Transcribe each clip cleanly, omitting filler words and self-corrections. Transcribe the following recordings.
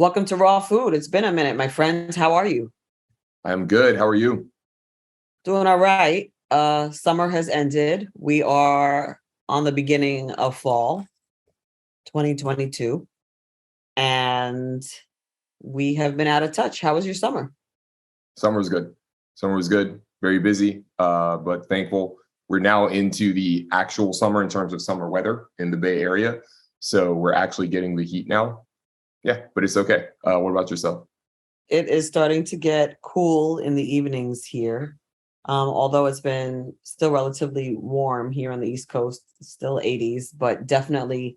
Welcome to Raw Food. It's been a minute, my friends. How are you? I'm good. How are you? Doing all right. Summer has ended. We are on the beginning of fall 2022, and we have been out of touch. How was your summer? Summer was good. Summer was good. Very busy, but thankful. We're now into the actual summer in terms of summer weather in the Bay Area. So we're actually getting the heat now. Yeah, but it's okay. What about yourself? It is starting to get cool in the evenings here. Although it's been still relatively warm here on the East Coast, still 80s, but definitely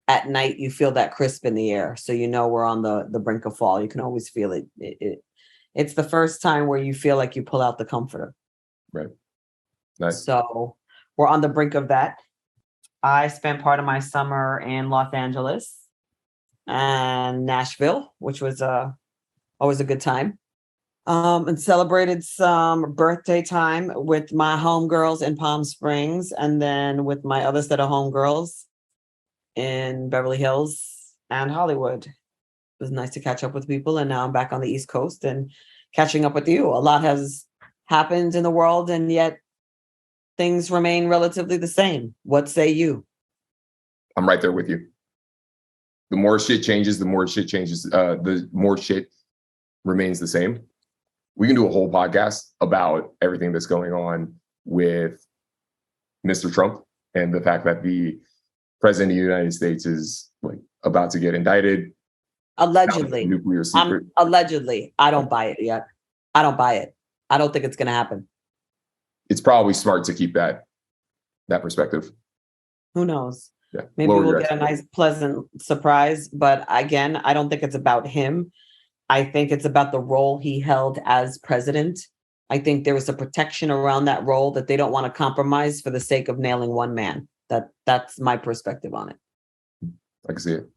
at night you feel that crisp in the air. So you know we're on the brink of fall. You can always feel it. It's the first time where you feel like you pull out the comforter. Right. Nice. So we're on the brink of that. I spent part of my summer in Los Angeles and Nashville, which was always a good time. And celebrated some birthday time with my homegirls in Palm Springs, and then with my other set of homegirls in Beverly Hills and Hollywood. It was nice to catch up with people, and now I'm back on the East Coast and catching up with you. A lot has happened in the world, and yet things remain relatively the same. What say you? I'm right there with you. The more shit changes, the more shit changes. The more shit remains the same. We can do a whole podcast about everything that's going on with Mr. Trump and the fact that the president of the United States is like about to get indicted. Allegedly. Nuclear secret. Allegedly. I don't buy it yet. I don't buy it. I don't think it's going to happen. It's probably smart to keep that perspective. Who knows? Yeah. Maybe we'll get a nice, pleasant surprise. But again, I don't think it's about him. I think it's about the role he held as president. I think there was a protection around that role that they don't want to compromise for the sake of nailing one man. That's my perspective on it. I can see it.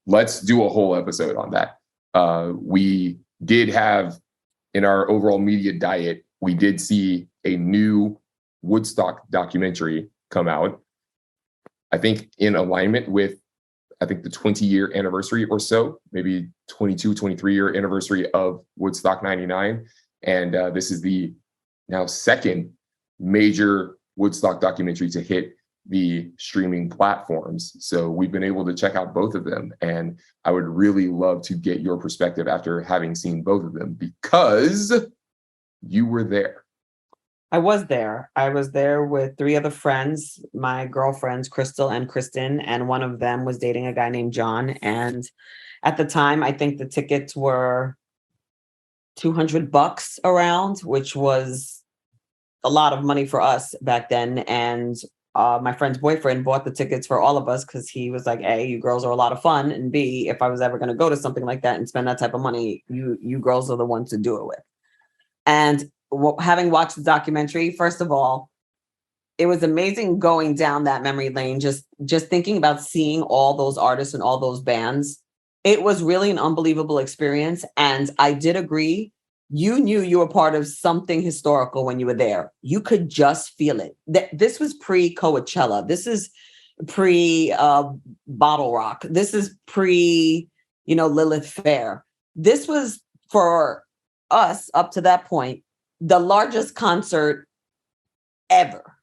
Let's do a whole episode on that. We did have in our overall media diet, we did see a new Woodstock documentary come out. I think in alignment with, the 20-year anniversary or so, maybe 22, 23-year anniversary of Woodstock 99. And this is the now second major Woodstock documentary to hit the streaming platforms. So we've been able to check out both of them. And I would really love to get your perspective after having seen both of them, because you were there. I was there. I was there with three other friends, my girlfriends, Crystal and Kristen, and one of them was dating a guy named John. And at the time, I think the tickets were $200 around, which was a lot of money for us back then. And my friend's boyfriend bought the tickets for all of us because he was like, A, you girls are a lot of fun. And B, if I was ever going to go to something like that and spend that type of money, you girls are the ones to do it with. And having watched the documentary, first of all, it was amazing going down that memory lane, just thinking about seeing all those artists and all those bands. It was really an unbelievable experience. And I did agree. You knew you were part of something historical when you were there. You could just feel it. This was pre-Coachella. This is pre-Bottle Rock. This is Lilith Fair. This was, for us, up to that point, the largest concert ever.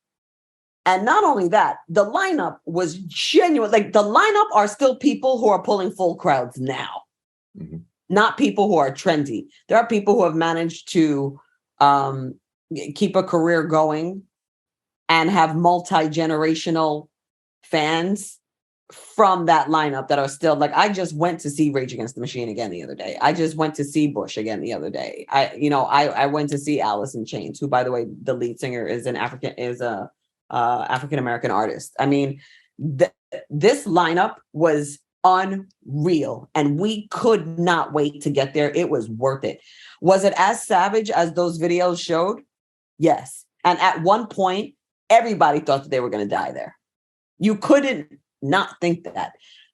And not only that, the lineup was genuine. Like, the lineup are still people who are pulling full crowds now, not people who are trendy. There are people who have managed to keep a career going and have multi-generational fans from that lineup that are still like, I just went to see Rage Against the Machine again the other day. I just went to see Bush again the other day. I went to see Alice in Chains, who, by the way, the lead singer is a African-American artist. I mean, this lineup was unreal, and we could not wait to get there. It was worth it. Was it as savage as those videos showed? Yes. And at one point, everybody thought that they were going to die there. You couldn't not think that.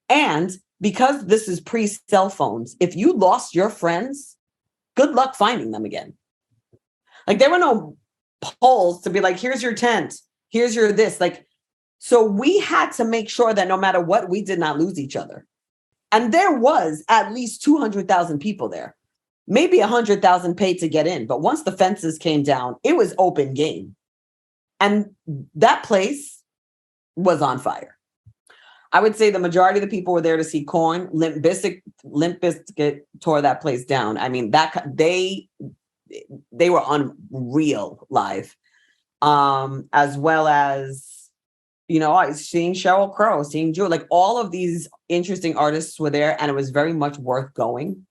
And because this is pre-cell phones, if you lost your friends, good luck finding them again. Like, there were no polls to be like, here's your tent, here's your this. Like, so we had to make sure that no matter what, we did not lose each other. And there was at least 200,000 people there. Maybe 100,000 paid to get in. But once the fences came down, it was open game. And that place was on fire. I would say the majority of the people were there to see Korn. Limp Bizkit tore that place down. I mean, they were unreal live. As well as, seeing Sheryl Crow, seeing Jewel, like all of these interesting artists were there, and it was very much worth going.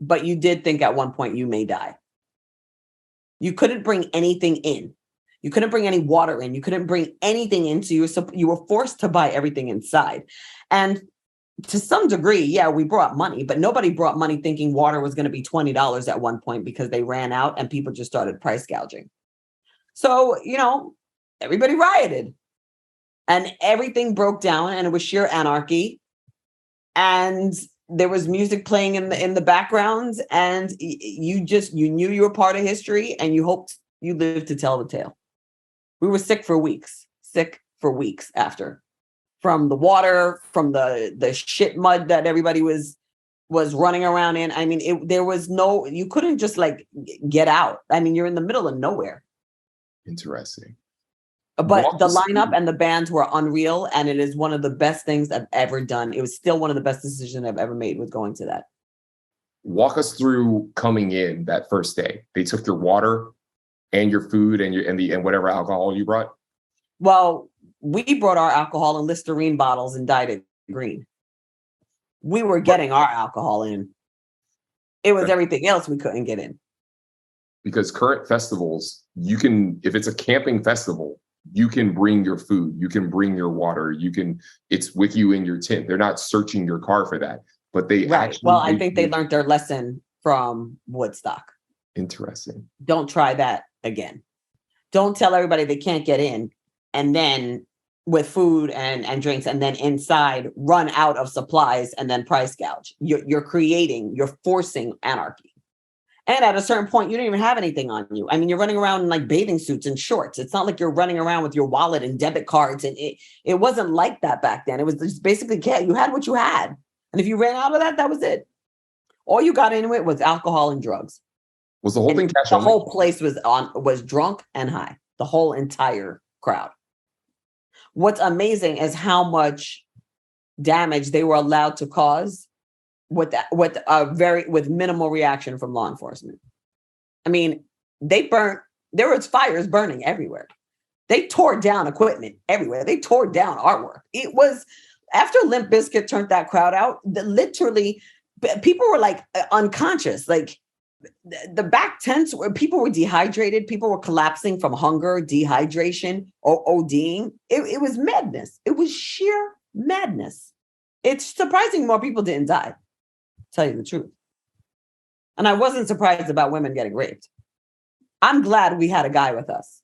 But you did think at one point you may die. You couldn't bring anything in. You couldn't bring any water in. You couldn't bring anything in. So you were forced to buy everything inside. And to some degree, yeah, we brought money, but nobody brought money thinking water was going to be $20 at one point because they ran out and people just started price gouging. So, everybody rioted and everything broke down and it was sheer anarchy. And there was music playing in the background, and you knew you were part of history, and you hoped you lived to tell the tale. We were sick for weeks after, from the water, from the shit mud that everybody was running around in. I mean, you couldn't just like get out. I mean, you're in the middle of nowhere. Interesting. But the lineup and the bands were unreal, and it is one of the best things I've ever done. It was still one of the best decisions I've ever made with going to that. Walk us through coming in that first day. They took your water and your food and whatever alcohol you brought. Well, we brought our alcohol in Listerine bottles and dyed it green. We were getting our alcohol in. It was everything else we couldn't get in. Because current festivals, if it's a camping festival, you can bring your food, you can bring your water, it's with you in your tent. They're not searching your car for that, but they actually. Well, I think they learned their lesson from Woodstock. Interesting. Don't try that again. Don't tell everybody they can't get in, and then with food and drinks, and then inside run out of supplies and then price gouge. You're forcing anarchy. And at a certain point, you don't even have anything on you. I mean, you're running around in like bathing suits and shorts. It's not like you're running around with your wallet and debit cards. And it wasn't like that back then. It was just basically, you had what you had. And if you ran out of that, that was it. All you got into it was alcohol and drugs. Was the whole thing cash The only? whole place was drunk and high. The whole entire crowd. What's amazing is how much damage they were allowed to cause with minimal reaction from law enforcement. I mean, there was fires burning everywhere. They tore down equipment everywhere. They tore down artwork. It was after Limp Bizkit turned that crowd out, literally people were like unconscious. Like the back tents where people were dehydrated, people were collapsing from hunger, dehydration, or ODing. It was madness. It was sheer madness. It's surprising more people didn't die. Tell you the truth. And I wasn't surprised about women getting raped. I'm glad we had a guy with us.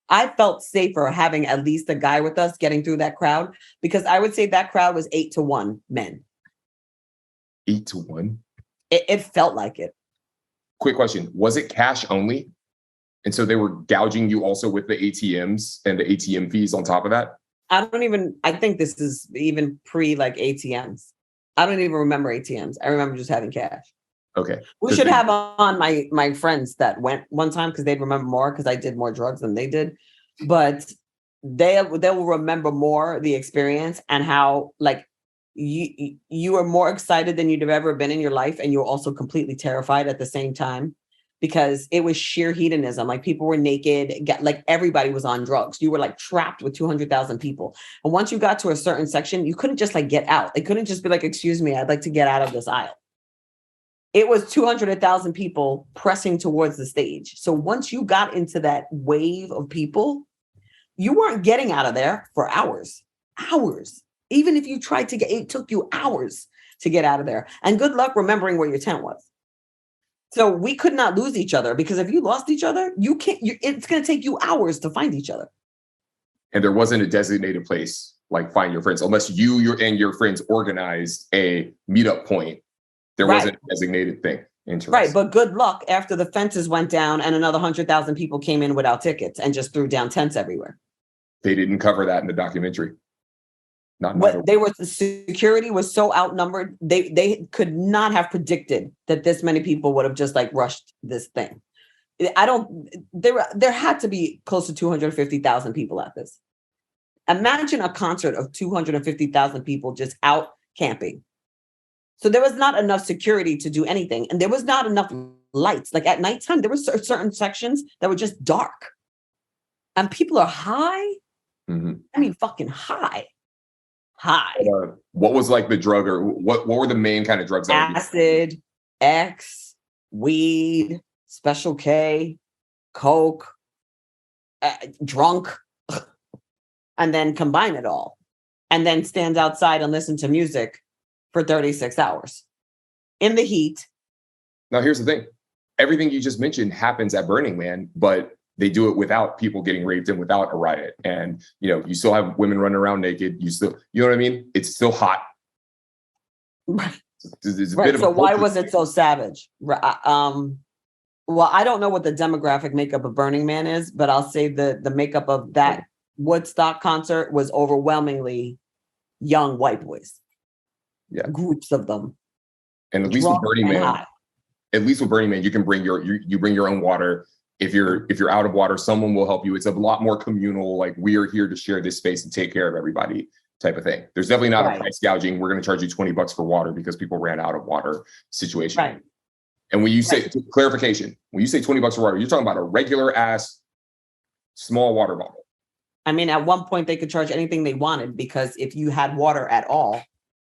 I felt safer having at least a guy with us getting through that crowd, because I would say that crowd was 8-1 men. 8-1? It felt like it. Quick question. Was it cash only? And so they were gouging you also with the ATMs and the ATM fees on top of that? I think this is even pre like ATMs. I don't even remember ATMs. I remember just having cash. Okay. We should have on my friends that went one time, because they'd remember more, because I did more drugs than they did. But they will remember more the experience and how like you were more excited than you'd have ever been in your life, and you were also completely terrified at the same time, because it was sheer hedonism. Like people were naked, like everybody was on drugs. You were like trapped with 200,000 people. And once you got to a certain section, you couldn't just like get out. They couldn't just be like, excuse me, I'd like to get out of this aisle. It was 200,000 people pressing towards the stage. So once you got into that wave of people, you weren't getting out of there for hours. Even if you tried to it took you hours to get out of there. And good luck remembering where your tent was. So we could not lose each other, because if you lost each other, it's going to take you hours to find each other. And there wasn't a designated place like find your friends, unless you and your friends organized a meetup point. There wasn't a designated thing. Interesting. Right. But good luck after the fences went down and another 100,000 people came in without tickets and just threw down tents everywhere. They didn't cover that in the documentary. What they were, the security was so outnumbered. They could not have predicted that this many people would have just like rushed this thing. There had to be close to 250,000 people at this. Imagine a concert of 250,000 people just out camping. So there was not enough security to do anything. And there was not enough lights. Like at nighttime, there were certain sections that were just dark. And people are high. Mm-hmm. I mean, fucking high. What was like the drug, or what were the main kind of drugs? Acid, X, weed, Special K, coke, drunk, and then combine it all. And then stand outside and listen to music for 36 hours in the heat. Now, here's the thing. Everything you just mentioned happens at Burning Man, but they do it without people getting raped and without a riot. And, you still have women running around naked. You know what I mean? It's still hot. Right. It's a right. bit of So why was it so savage? Well, I don't know what the demographic makeup of Burning Man is, but I'll say the makeup of that Woodstock concert was overwhelmingly young white boys. Yeah. Groups of them. And at least with Burning Man, you can bring you bring your own water. If you're out of water, someone will help you. It's a lot more communal, like we are here to share this space and take care of everybody type of thing. There's definitely not a price gouging. We're going to charge you $20 for water because people ran out of water situation. Right. And when you say clarification, when you say $20 for water, you're talking about a regular ass small water bottle. I mean, at one point they could charge anything they wanted because if you had water at all,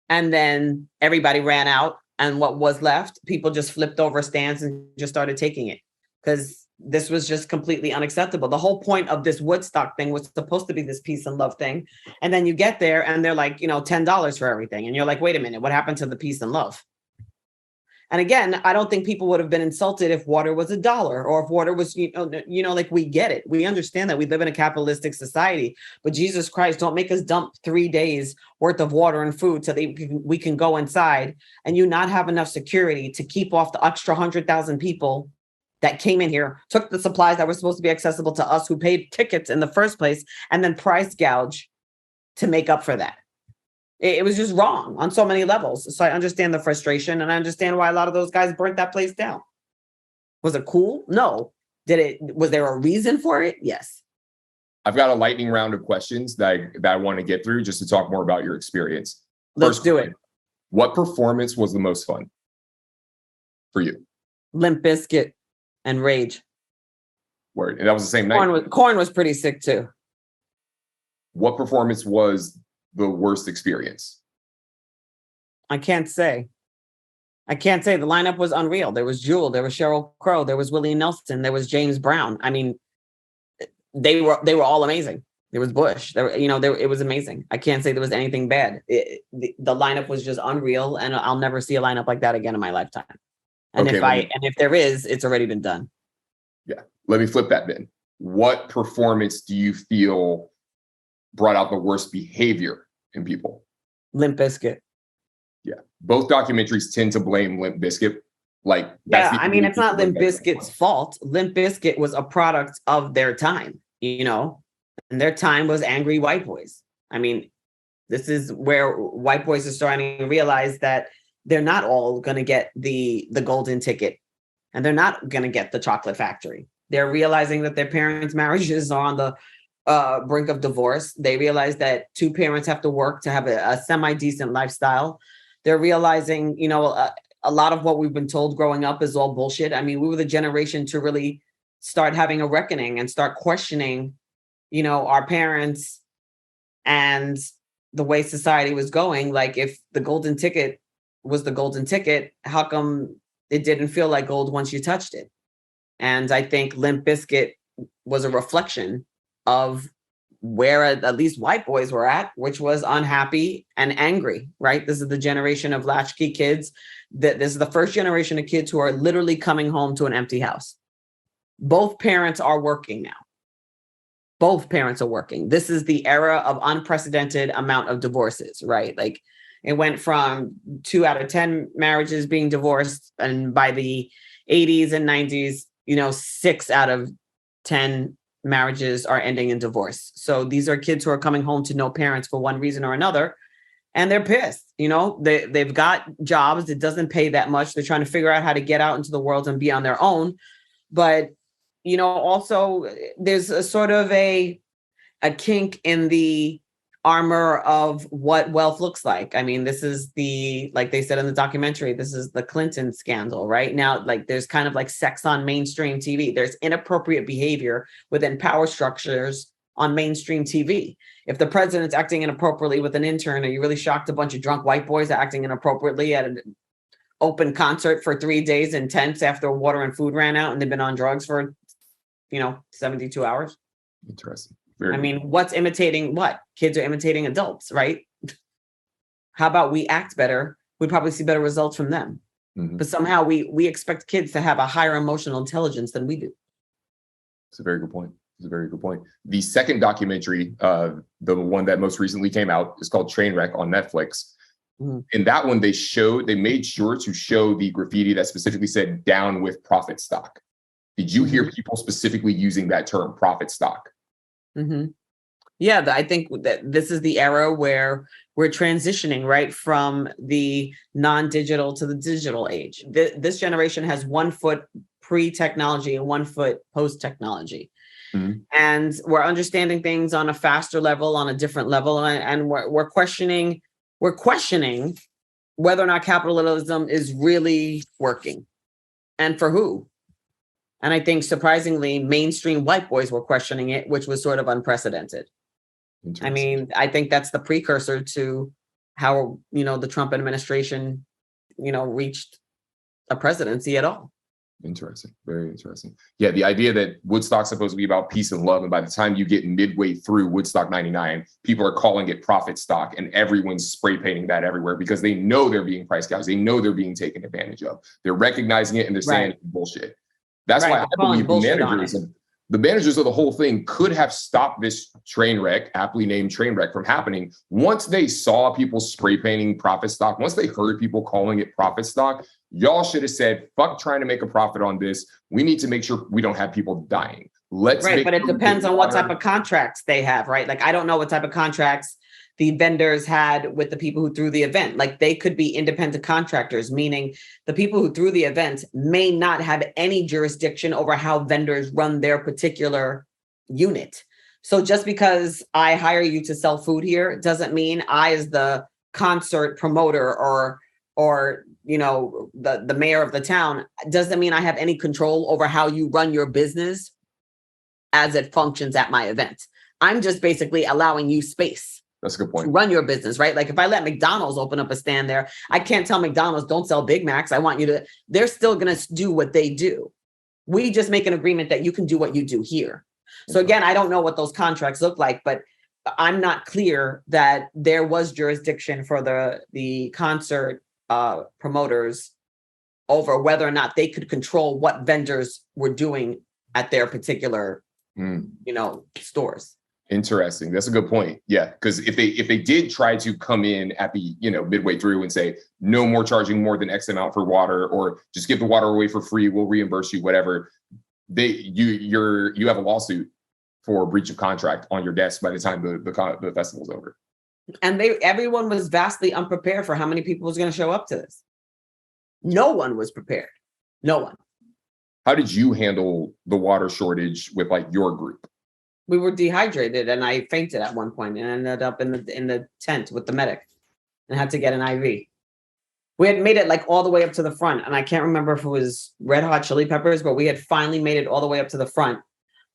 and then everybody ran out, and what was left, people just flipped over stands and just started taking it because this was just completely unacceptable. The whole point of this Woodstock thing was supposed to be this peace and love thing. And then you get there and they're like, $10 for everything. And you're like, wait a minute, what happened to the peace and love? And again, I don't think people would have been insulted if water was $1 or if water was, like we get it. We understand that we live in a capitalistic society, but Jesus Christ, don't make us dump 3 days worth of water and food so that we can go inside and you not have enough security to keep off the extra 100,000 people that came in here, took the supplies that were supposed to be accessible to us who paid tickets in the first place, and then price gouge to make up for that. It was just wrong on so many levels. So I understand the frustration, and I understand why a lot of those guys burnt that place down. Was it cool? No. Was there a reason for it? Yes. I've got a lightning round of questions that I want to get through just to talk more about your experience. Let's do it. What performance was the most fun for you? Limp Bizkit and Rage. Word. And that was the same night? Korn was pretty sick too. What performance was the worst experience? I can't say. The lineup was unreal. There was Jewel, there was Sheryl Crow, there was Willie Nelson, there was James Brown. I mean, they were all amazing. There was Bush. It was amazing. I can't say there was anything bad. The lineup was just unreal, and I'll never see a lineup like that again in my lifetime. And if there is, it's already been done. Yeah. Let me flip that then. What performance do you feel brought out the worst behavior in people? Limp Bizkit. Yeah. Both documentaries tend to blame Limp Bizkit. It's not Limp Bizkit's fault. Limp Bizkit was a product of their time, and their time was angry white boys. I mean, this is where white boys are starting to realize that they're not all going to get the golden ticket, and they're not going to get the chocolate factory. They're realizing that their parents' marriages are on the brink of divorce. They realize that two parents have to work to have a semi-decent lifestyle. They're realizing, a lot of what we've been told growing up is all bullshit. I mean, we were the generation to really start having a reckoning and start questioning, our parents and the way society was going. Like, if the golden ticket was the golden ticket, how come it didn't feel like gold once you touched it? And I think Limp Bizkit was a reflection of where at least white boys were at, which was unhappy and angry, right? This is the generation of latchkey kids. This is the first generation of kids who are literally coming home to an empty house. Both parents are working now. Both parents are working. This is the era of unprecedented amount of divorces, right? Like, it went from 2 out of 10 marriages being divorced, and by the 80s and 90s, 6 out of 10 marriages are ending in divorce. So these are kids who are coming home to no parents for one reason or another. And they're pissed, they've got jobs. It doesn't pay that much. They're trying to figure out how to get out into the world and be on their own. But, also there's a sort of a kink in the armor of what wealth looks like. I mean, this is like they said in the documentary, this is the Clinton scandal right now. Like there's kind of like sex on mainstream TV. There's inappropriate behavior within power structures on mainstream TV. If the president's acting inappropriately with an intern, are you really shocked a bunch of drunk white boys are acting inappropriately at an open concert for 3 days in tents after water and food ran out and they've been on drugs for, 72 hours? Interesting. What's imitating what? Kids are imitating adults, right? How about we act better? We'd probably see better results from them. Mm-hmm. But somehow we expect kids to have a higher emotional intelligence than we do. It's a very good point. The second documentary, the one that most recently came out, is called Trainwreck on Netflix. Mm-hmm. In that one, they made sure to show the graffiti that specifically said "down with profit stock." Did you hear people specifically using that term, profit stock? Mm-hmm. Yeah, I think that this is the era where we're transitioning right from the non-digital to the digital age. This generation has 1 foot pre-technology and 1 foot post-technology. Mm-hmm. And we're understanding things on a faster level, on a different level, and we're questioning whether or not capitalism is really working, and for who. And I think surprisingly, mainstream white boys were questioning it, which was sort of unprecedented. I mean, I think that's the precursor to how, the Trump administration, reached a presidency at all. Interesting. Very interesting. Yeah, the idea that Woodstock's supposed to be about peace and love, and by the time you get midway through Woodstock 99, people are calling it profit stock, and everyone's spray painting that everywhere because they know they're being price gouged. They know they're being taken advantage of. They're recognizing it and they're saying it's bullshit. That's why I believe the managers of the whole thing could have stopped this train wreck, aptly named train wreck, from happening once they saw people spray painting profit stock. Once they heard people calling it profit stock, y'all should have said, fuck trying to make a profit on this. We need to make sure we don't have people dying. But it depends on what type of contracts they have, right? Like, I don't know what type of contracts the vendors had with the people who threw the event. Like, they could be independent contractors, meaning the people who threw the event may not have any jurisdiction over how vendors run their particular unit. So just because I hire you to sell food here doesn't mean I, as the concert promoter or the mayor of the town, doesn't mean I have any control over how you run your business as it functions at my event. I'm just basically allowing you space. That's a good point. To run your business, right? Like, if I let McDonald's open up a stand there, I can't tell McDonald's, don't sell Big Macs. I want you to, they're still going to do what they do. We just make an agreement that you can do what you do here. So again, I don't know what those contracts look like, but I'm not clear that there was jurisdiction for the concert promoters over whether or not they could control what vendors were doing at their particular, stores. Interesting. That's a good point. Yeah, because if they did try to come in at the midway through and say no more charging more than X amount for water, or just give the water away for free, we'll reimburse you, whatever. You have a lawsuit for breach of contract on your desk by the time the festival's over. And everyone was vastly unprepared for how many people was going to show up to this. No one was prepared. No one. How did you handle the water shortage with your group? We were dehydrated and I fainted at one point and ended up in the tent with the medic and had to get an IV. We had made it all the way up to the front, and I can't remember if it was Red Hot Chili Peppers, but we had finally made it all the way up to the front.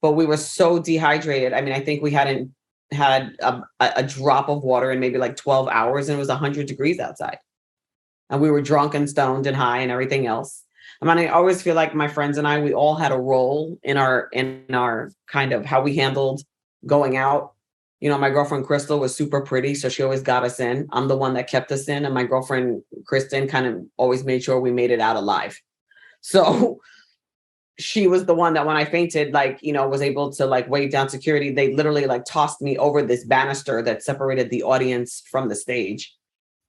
But we were so dehydrated. I mean, I think we hadn't had a drop of water in maybe 12 hours, and it was 100 degrees outside. And we were drunk and stoned and high and everything else. I mean, I always feel like my friends and I, we all had a role in our kind of how we handled going out. My girlfriend Crystal was super pretty, so she always got us in. I'm the one that kept us in, and my girlfriend Kristen kind of always made sure we made it out alive. So she was the one that when I fainted, was able to wave down security. They literally tossed me over this banister that separated the audience from the stage.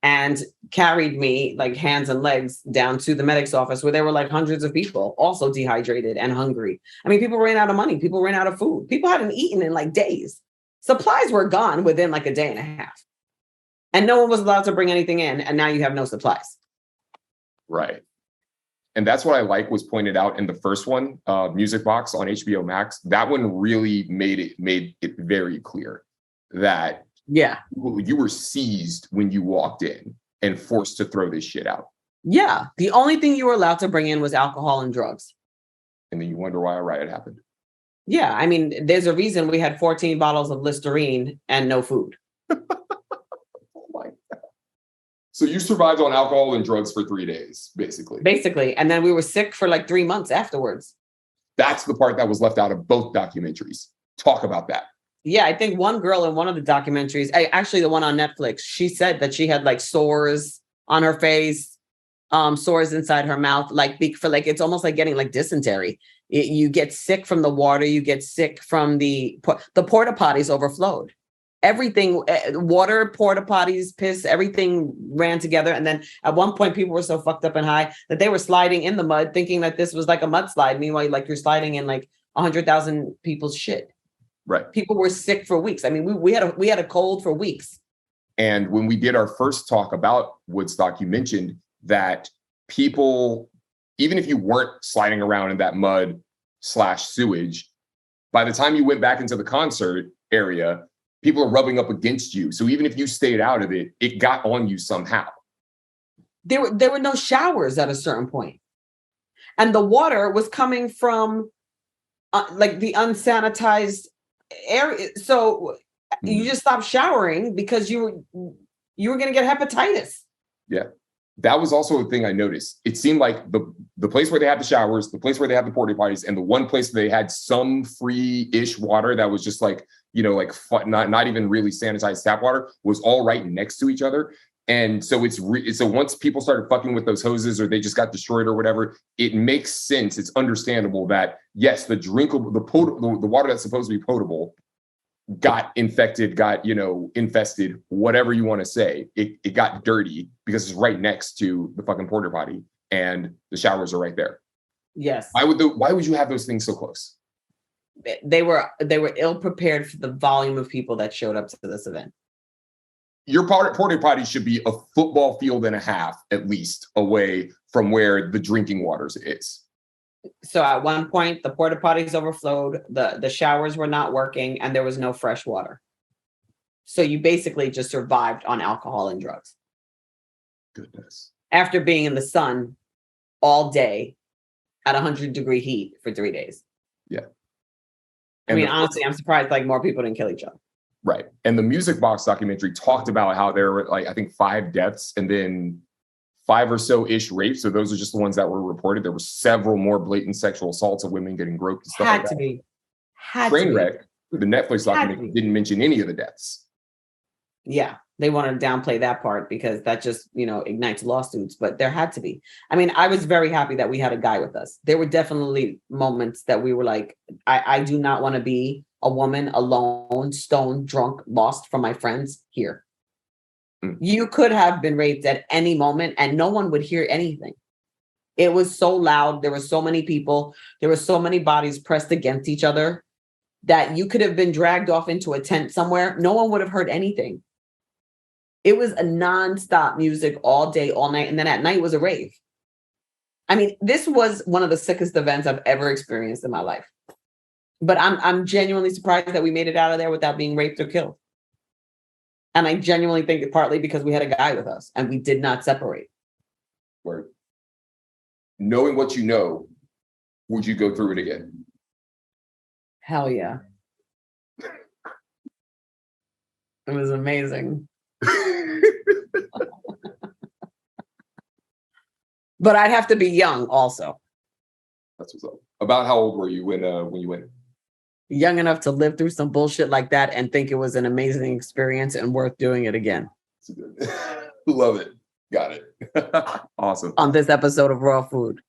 and carried me like hands and legs down to the medic's office where there were like hundreds of people also dehydrated and hungry. I mean, people ran out of money. People ran out of food. People hadn't eaten in like days. Supplies were gone within like a day and a half. And no one was allowed to bring anything in. And now you have no supplies. Right. And that's what I like was pointed out in the first one, Music Box on HBO Max. That one really made it very clear that you were seized when you walked in and forced to throw this shit out. Yeah. The only thing you were allowed to bring in was alcohol and drugs. And then you wonder why a riot happened. Yeah. I mean, there's a reason we had 14 bottles of Listerine and no food. Oh my God. So you survived on alcohol and drugs for 3 days, basically. Basically. And then we were sick for like 3 months afterwards. That's the part that was left out of both documentaries. Talk about that. Yeah, I think one girl in one of the documentaries, actually the one on Netflix, she said that she had like sores on her face, sores inside her mouth, like it's almost like getting like dysentery. You get sick from the water, you get sick from the porta potties overflowed. Everything, water, porta potties, piss, everything ran together. And then at one point, people were so fucked up and high that they were sliding in the mud, thinking that this was like a mudslide. Meanwhile, like you're sliding in like 100,000 people's shit. Right. People were sick for weeks. I mean, we had a cold for weeks. And when we did our first talk about Woodstock, you mentioned that people, even if you weren't sliding around in that mud / sewage, by the time you went back into the concert area, people are rubbing up against you. So even if you stayed out of it, it got on you somehow. There were no showers at a certain point. And the water was coming from like the unsanitized area. So you just stopped showering because you were going to get hepatitis. Yeah. That was also a thing I noticed. It seemed like the place where they had the showers, the place where they had the porta potties, and the one place where they had some free-ish water that was just like, like not even really sanitized tap water was all right next to each other. And so so once people started fucking with those hoses or they just got destroyed or whatever, it makes sense. It's understandable that yes, the water that's supposed to be potable got infected, got, infested, whatever you want to say. It got dirty because it's right next to the fucking porta potty and the showers are right there. Yes. Why would you have those things so close? They were ill prepared for the volume of people that showed up to this event. Your porta potty should be a football field and a half, at least, away from where the drinking water is. So at one point, the porta potties overflowed, the showers were not working, and there was no fresh water. So you basically just survived on alcohol and drugs. Goodness. After being in the sun all day at 100-degree heat for 3 days. Yeah. And honestly, I'm surprised like more people didn't kill each other. Right. And the Music Box documentary talked about how there were like, I think 5 deaths and then 5 or so ish rapes. So those are just the ones that were reported. There were several more blatant sexual assaults of women getting groped and stuff like that. Trainwreck, the Netflix documentary, didn't mention any of the deaths. Yeah. They wanted to downplay that part because that just, ignites lawsuits, but there had to be. I mean, I was very happy that we had a guy with us. There were definitely moments that we were like, I do not want to be a woman alone, stoned, drunk, lost from my friends here. You could have been raped at any moment and no one would hear anything. It was so loud. There were so many people. There were so many bodies pressed against each other that you could have been dragged off into a tent somewhere. No one would have heard anything. It was a nonstop music all day, all night. And then at night was a rave. I mean, this was one of the sickest events I've ever experienced in my life. But I'm genuinely surprised that we made it out of there without being raped or killed. And I genuinely think that partly because we had a guy with us and we did not separate. Word. Knowing what you know, would you go through it again? Hell yeah. It was amazing. But I'd have to be young also. That's what's up. About how old were you when you went? Young enough to live through some bullshit like that and think it was an amazing experience and worth doing it again. Love it. Got it. Awesome. On this episode of Raw Food.